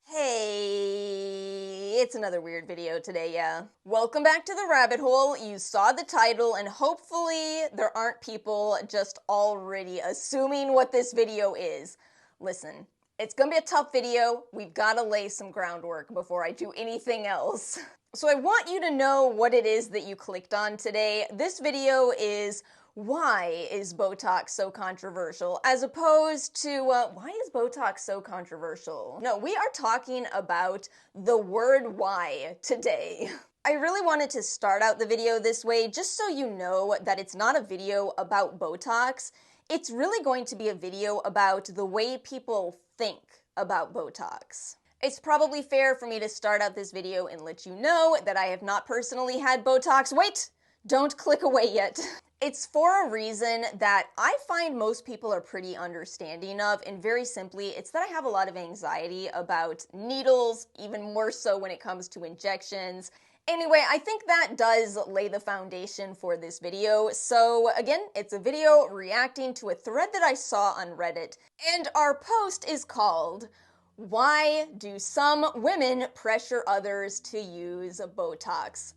Hey, it's another weird video today, yeah. Welcome back to the rabbit hole. You saw the title, and hopefully there aren't people just already assuming what this video is. Listen, it's gonna be a tough video. We've gotta lay some groundwork before I do anything else. So I want you to know what it is that you clicked on today. This video is why is Botox so controversial, as opposed to why is Botox so controversial? No, we are talking about the word why today. I really wanted to start out the video this way just so you know that it's not a video about Botox. It's really going to be a video about the way people think about Botox. It's probably fair for me to start out this video and let you know that I have not personally had Botox. Wait! Don't click away yet. It's for a reason that I find most people are pretty understanding of, and very simply, it's that I have a lot of anxiety about needles, even more so when it comes to injections. Anyway, I think that does lay the foundation for this video. So again, it's a video reacting to a thread that I saw on Reddit, and our post is called, "Why do some women pressure others to use Botox?"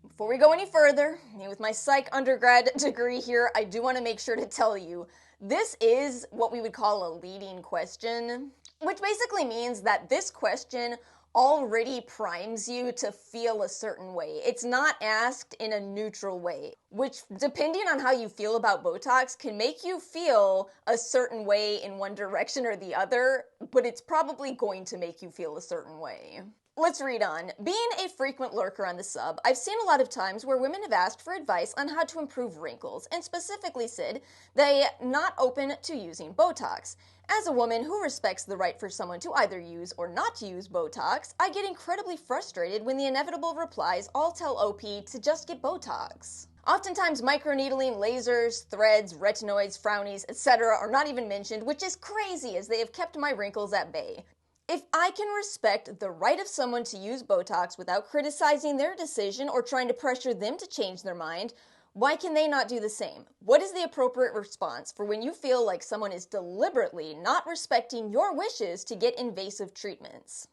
Before we go any further, with my psych undergrad degree here, I do want to make sure to tell you, this is what we would call a leading question, which basically means that this question already primes you to feel a certain way. It's not asked in a neutral way, which, depending on how you feel about Botox, can make you feel a certain way in one direction or the other, but it's probably going to make you feel a certain way. Let's read on. Being a frequent lurker on the sub, I've seen a lot of times where women have asked for advice on how to improve wrinkles, and specifically said they not open to using Botox. As a woman who respects the right for someone to either use or not use Botox, I get incredibly frustrated when the inevitable replies all tell OP to just get Botox. Oftentimes, microneedling, lasers, threads, retinoids, frownies, etc. are not even mentioned, which is crazy as they have kept my wrinkles at bay. If I can respect the right of someone to use Botox without criticizing their decision or trying to pressure them to change their mind, why can they not do the same? What is the appropriate response for when you feel like someone is deliberately not respecting your wishes to get invasive treatments?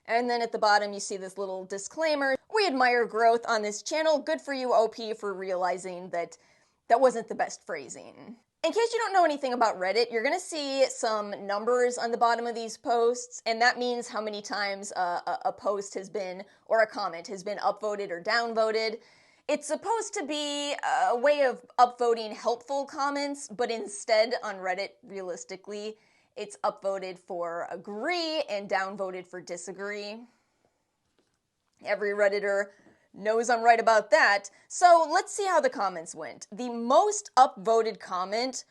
And then at the bottom you see this little disclaimer. We admire growth on this channel. Good for you, OP, for realizing that that wasn't the best phrasing. In case you don't know anything about Reddit, you're going to see some numbers on the bottom of these posts, and that means how many times a post has been, or a comment has been upvoted or downvoted. It's supposed to be a way of upvoting helpful comments, but instead on Reddit, realistically, it's upvoted for agree and downvoted for disagree. Every Redditor knows I'm right about that. So let's see how the comments went. The most upvoted comment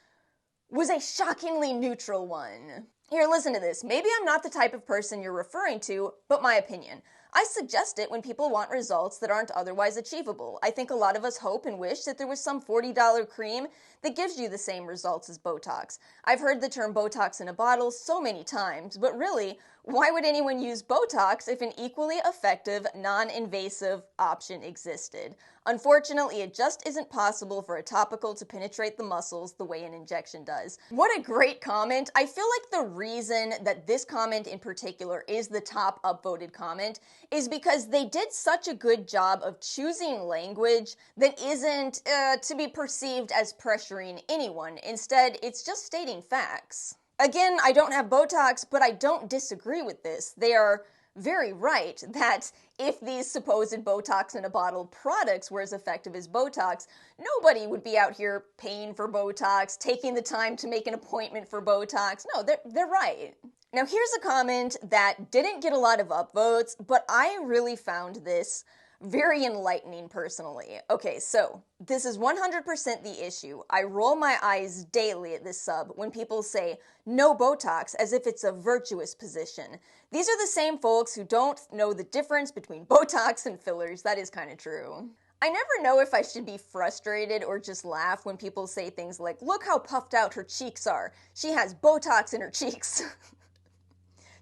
was a shockingly neutral one. Here, listen to this. Maybe I'm not the type of person you're referring to, but my opinion. I suggest it when people want results that aren't otherwise achievable. I think a lot of us hope and wish that there was some $40 cream that gives you the same results as Botox. I've heard the term Botox in a bottle so many times, but really, why would anyone use Botox if an equally effective, non-invasive option existed? Unfortunately, it just isn't possible for a topical to penetrate the muscles the way an injection does. What a great comment. I feel like the reason that this comment in particular is the top upvoted comment is because they did such a good job of choosing language that isn't to be perceived as pressuring anyone. Instead, it's just stating facts. Again, I don't have Botox, but I don't disagree with this. They are very right that if these supposed Botox in a bottle products were as effective as Botox, nobody would be out here paying for Botox, taking the time to make an appointment for Botox. No, they're right. Now here's a comment that didn't get a lot of upvotes, but I really found this very enlightening personally. Okay, so this is 100% the issue. I roll my eyes daily at this sub when people say no Botox as if it's a virtuous position. These are the same folks who don't know the difference between Botox and fillers. That is kind of true. I never know if I should be frustrated or just laugh when people say things like, "Look how puffed out her cheeks are. She has Botox in her cheeks."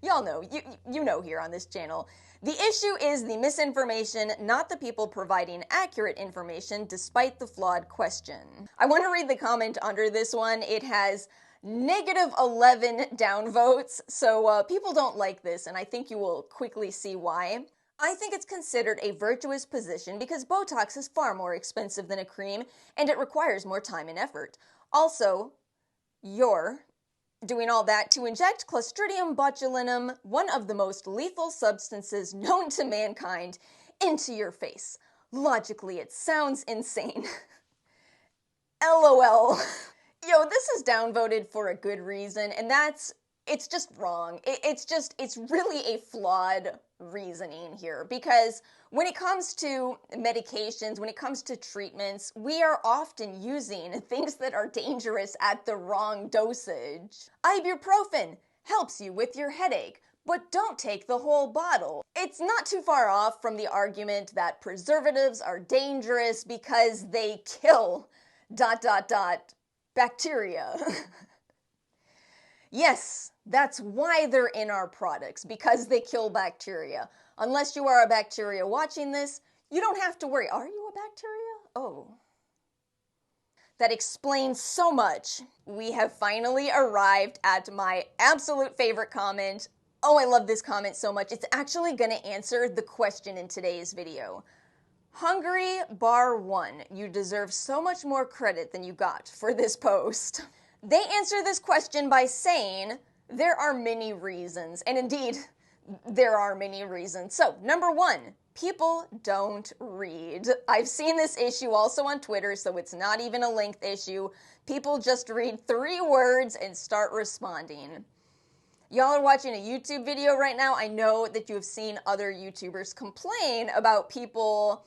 Y'all know, you know here on this channel. The issue is the misinformation, not the people providing accurate information despite the flawed question. I want to read the comment under this one. It has negative 11 downvotes, so people don't like this, and I think you will quickly see why. I think it's considered a virtuous position because Botox is far more expensive than a cream, and it requires more time and effort. Also, you're doing all that to inject Clostridium botulinum, one of the most lethal substances known to mankind, into your face. Logically, it sounds insane. LOL. Yo, this is downvoted for a good reason, and it's just wrong. It's really a flawed reasoning here, because when it comes to medications, when it comes to treatments, we are often using things that are dangerous at the wrong dosage. Ibuprofen helps you with your headache, but don't take the whole bottle. It's not too far off from the argument that preservatives are dangerous because they kill ... bacteria. Yes, that's why they're in our products, because they kill bacteria. Unless you are a bacteria watching this, you don't have to worry. Are you a bacteria? Oh. That explains so much. We have finally arrived at my absolute favorite comment. Oh, I love this comment so much. It's actually going to answer the question in today's video. Hungry bar 1, you deserve so much more credit than you got for this post. They answer this question by saying, there are many reasons, and indeed, there are many reasons. So, number 1, people don't read. I've seen this issue also on Twitter, so it's not even a length issue. People just read 3 words and start responding. Y'all are watching a YouTube video right now. I know that you have seen other YouTubers complain about people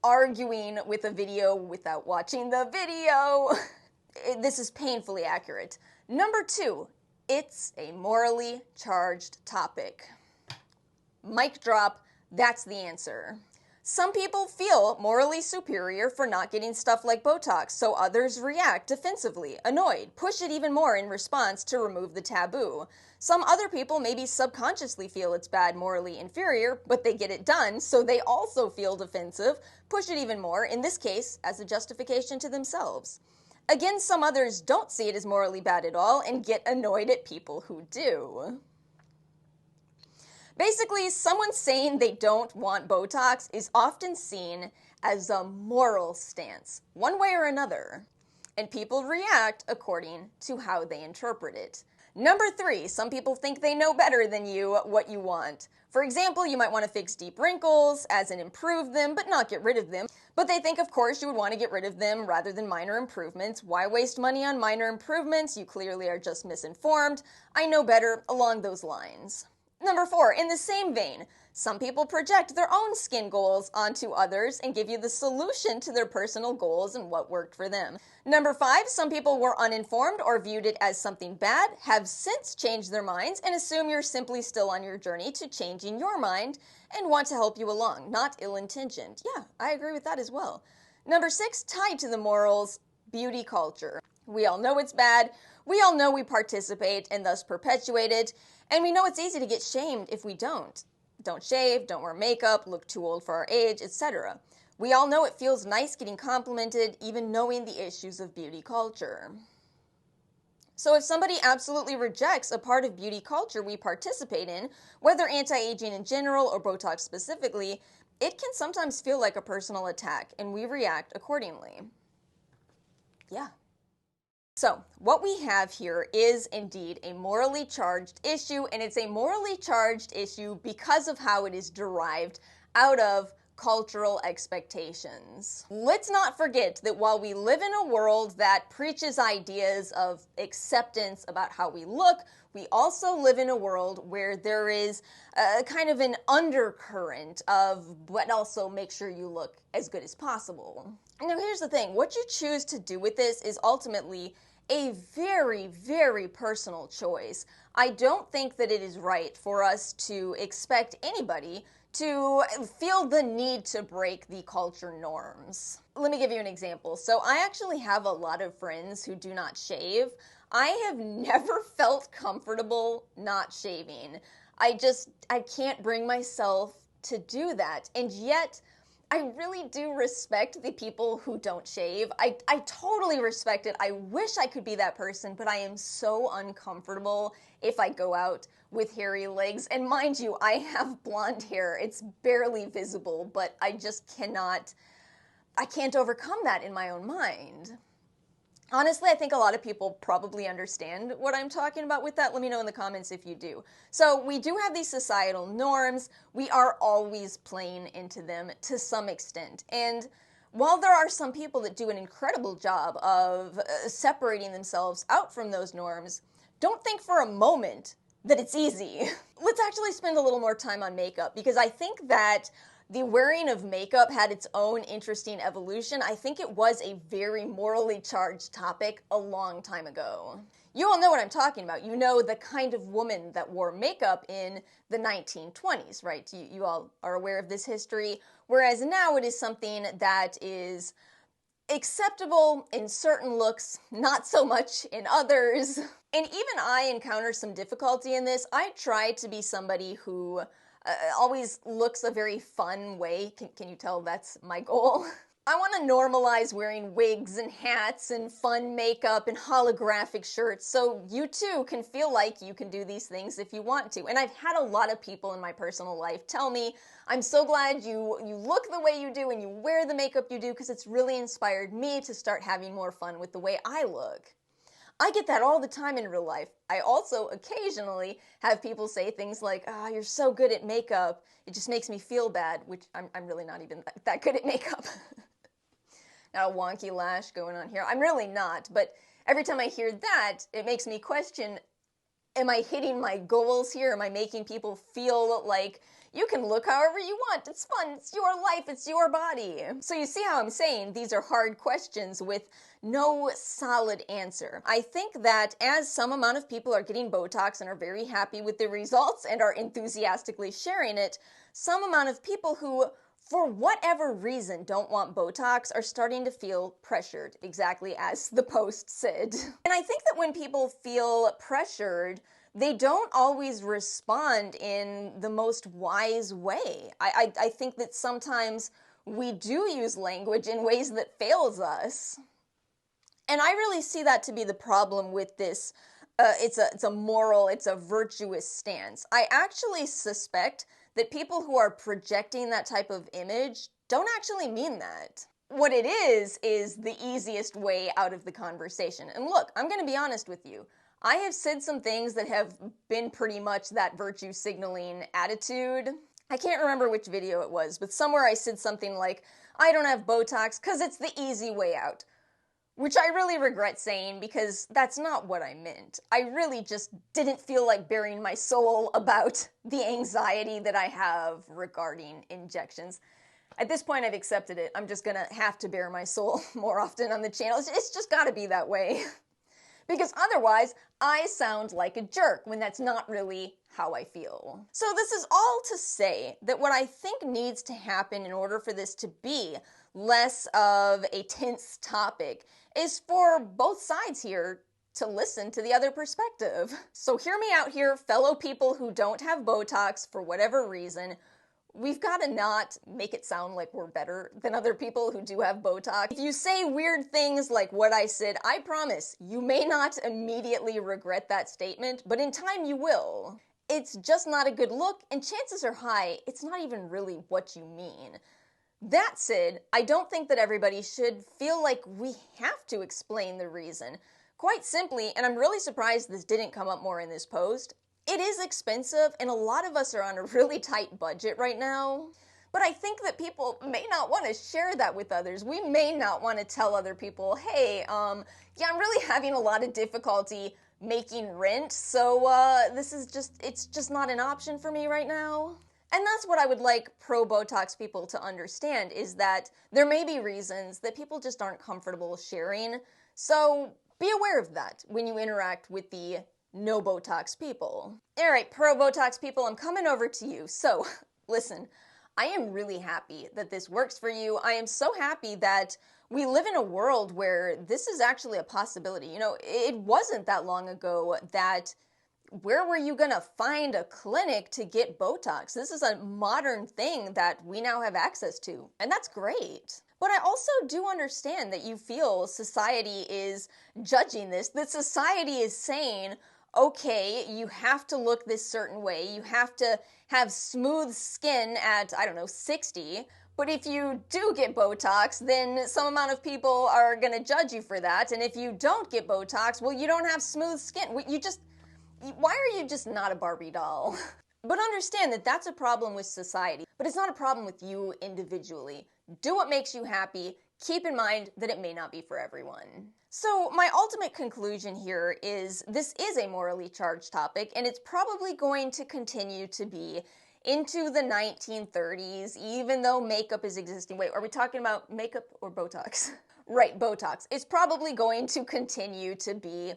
arguing with a video without watching the video. This is painfully accurate. Number 2, it's a morally charged topic. Mic drop, that's the answer. Some people feel morally superior for not getting stuff like Botox, so others react defensively, annoyed, push it even more in response to remove the taboo. Some other people maybe subconsciously feel it's bad, morally inferior, but they get it done, so they also feel defensive, push it even more, in this case, as a justification to themselves. Again, some others don't see it as morally bad at all and get annoyed at people who do. Basically, someone saying they don't want Botox is often seen as a moral stance, one way or another, and people react according to how they interpret it. Number 3, some people think they know better than you what you want. For example, you might want to fix deep wrinkles, as in improve them, but not get rid of them. But they think, of course, you would want to get rid of them rather than minor improvements. Why waste money on minor improvements? You clearly are just misinformed. I know better, along those lines. Number 4, in the same vein, some people project their own skin goals onto others and give you the solution to their personal goals and what worked for them. Number 5, some people were uninformed or viewed it as something bad, have since changed their minds, and assume you're simply still on your journey to changing your mind and want to help you along, not ill-intentioned. Yeah, I agree with that as well. Number 6, tied to the morals, beauty culture. We all know it's bad, we all know we participate and thus perpetuate it, and we know it's easy to get shamed if we don't. Don't shave, don't wear makeup, look too old for our age, etc. We all know it feels nice getting complimented, even knowing the issues of beauty culture. So if somebody absolutely rejects a part of beauty culture we participate in, whether anti-aging in general or Botox specifically, it can sometimes feel like a personal attack, and we react accordingly. Yeah. So, what we have here is indeed a morally charged issue, and it's a morally charged issue because of how it is derived out of cultural expectations. Let's not forget that while we live in a world that preaches ideas of acceptance about how we look, we also live in a world where there is a kind of an undercurrent of but also make sure you look as good as possible. Now here's the thing, what you choose to do with this is ultimately a very, very personal choice. I don't think that it is right for us to expect anybody to feel the need to break the culture norms. Let me give you an example. So I actually have a lot of friends who do not shave. I have never felt comfortable not shaving. I can't bring myself to do that. And yet, I really do respect the people who don't shave. I totally respect it. I wish I could be that person, but I am so uncomfortable if I go out with hairy legs. And mind you, I have blonde hair. It's barely visible, but I just I can't overcome that in my own mind. Honestly, I think a lot of people probably understand what I'm talking about with that. Let me know in the comments if you do. So we do have these societal norms. We are always playing into them to some extent. And while there are some people that do an incredible job of separating themselves out from those norms, don't think for a moment that it's easy. Let's actually spend a little more time on makeup, because I think that the wearing of makeup had its own interesting evolution. I think it was a very morally charged topic a long time ago. You all know what I'm talking about. You know the kind of woman that wore makeup in the 1920s, right? You all are aware of this history, whereas now it is something that is acceptable in certain looks, not so much in others. And even I encounter some difficulty in this. I try to be somebody who always looks a very fun way. Can you tell that's my goal? I want to normalize wearing wigs and hats and fun makeup and holographic shirts so you too can feel like you can do these things if you want to. And I've had a lot of people in my personal life tell me, I'm so glad you look the way you do and you wear the makeup you do, because it's really inspired me to start having more fun with the way I look. I get that all the time in real life. I also occasionally have people say things like, "Ah, you're so good at makeup, it just makes me feel bad," which I'm really not even that good at makeup. Not a wonky lash going on here. I'm really not, but every time I hear that, it makes me question, am I hitting my goals here? Am I making people feel like you can look however you want? It's fun. It's your life. It's your body. So you see how I'm saying these are hard questions with no solid answer. I think that as some amount of people are getting Botox and are very happy with the results and are enthusiastically sharing it, some amount of people who, for whatever reason, don't want Botox are starting to feel pressured, exactly as the post said. And I think that when people feel pressured, they don't always respond in the most wise way. I think that sometimes we do use language in ways that fails us. And I really see that to be the problem with this. It's a moral, it's a virtuous stance. I actually suspect that people who are projecting that type of image don't actually mean that. What it is the easiest way out of the conversation. And look, I'm going to be honest with you. I have said some things that have been pretty much that virtue signaling attitude. I can't remember which video it was, but somewhere I said something like, I don't have Botox because it's the easy way out. Which I really regret saying, because that's not what I meant. I really just didn't feel like bearing my soul about the anxiety that I have regarding injections. At this point, I've accepted it. I'm just gonna have to bare my soul more often on the channel. It's just gotta be that way. Because otherwise, I sound like a jerk when that's not really how I feel. So this is all to say that what I think needs to happen in order for this to be less of a tense topic is for both sides here to listen to the other perspective. So hear me out here, fellow people who don't have Botox for whatever reason. We've got to not make it sound like we're better than other people who do have Botox. If you say weird things like what I said, I promise you may not immediately regret that statement, but in time you will. It's just not a good look, and chances are high it's not even really what you mean. That said, I don't think that everybody should feel like we have to explain the reason. Quite simply, and I'm really surprised this didn't come up more in this post, it is expensive, and a lot of us are on a really tight budget right now. But I think that people may not want to share that with others. We may not want to tell other people, hey, yeah, I'm really having a lot of difficulty making rent, so it's just not an option for me right now. And that's what I would like pro-Botox people to understand, is that there may be reasons that people just aren't comfortable sharing. So be aware of that when you interact with the no Botox people. All right, pro-Botox people, I'm coming over to you. So listen, I am really happy that this works for you. I am so happy that we live in a world where this is actually a possibility. You know, it wasn't that long ago that where were you gonna find a clinic to get Botox? This is a modern thing that we now have access to, and that's great. But I also do understand that you feel society is judging this, that society is saying, okay, you have to look this certain way, you have to have smooth skin at, I don't know, 60, but if you do get Botox, then some amount of people are gonna judge you for that, and if you don't get Botox, well, you don't have smooth skin. Why are you just not a Barbie doll? But understand that that's a problem with society, but it's not a problem with you individually. Do what makes you happy. Keep in mind that it may not be for everyone. So my ultimate conclusion here is this is a morally charged topic, and it's probably going to continue to be into the 1930s, even though makeup is existing. Wait, are we talking about makeup or Botox? Right, Botox. It's probably going to continue to be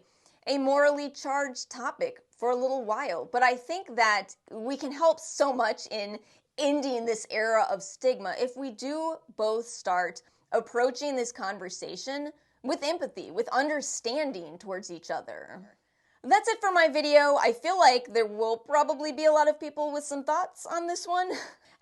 a morally charged topic for a little while, but I think that we can help so much in ending this era of stigma if we do both start approaching this conversation with empathy, with understanding towards each other. That's it for my video. I feel like there will probably be a lot of people with some thoughts on this one.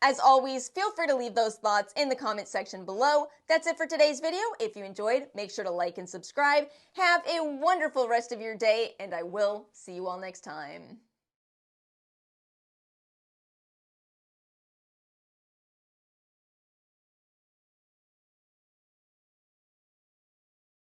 As always, feel free to leave those thoughts in the comment section below. That's it for today's video. If you enjoyed, make sure to like and subscribe. Have a wonderful rest of your day, and I will see you all next time.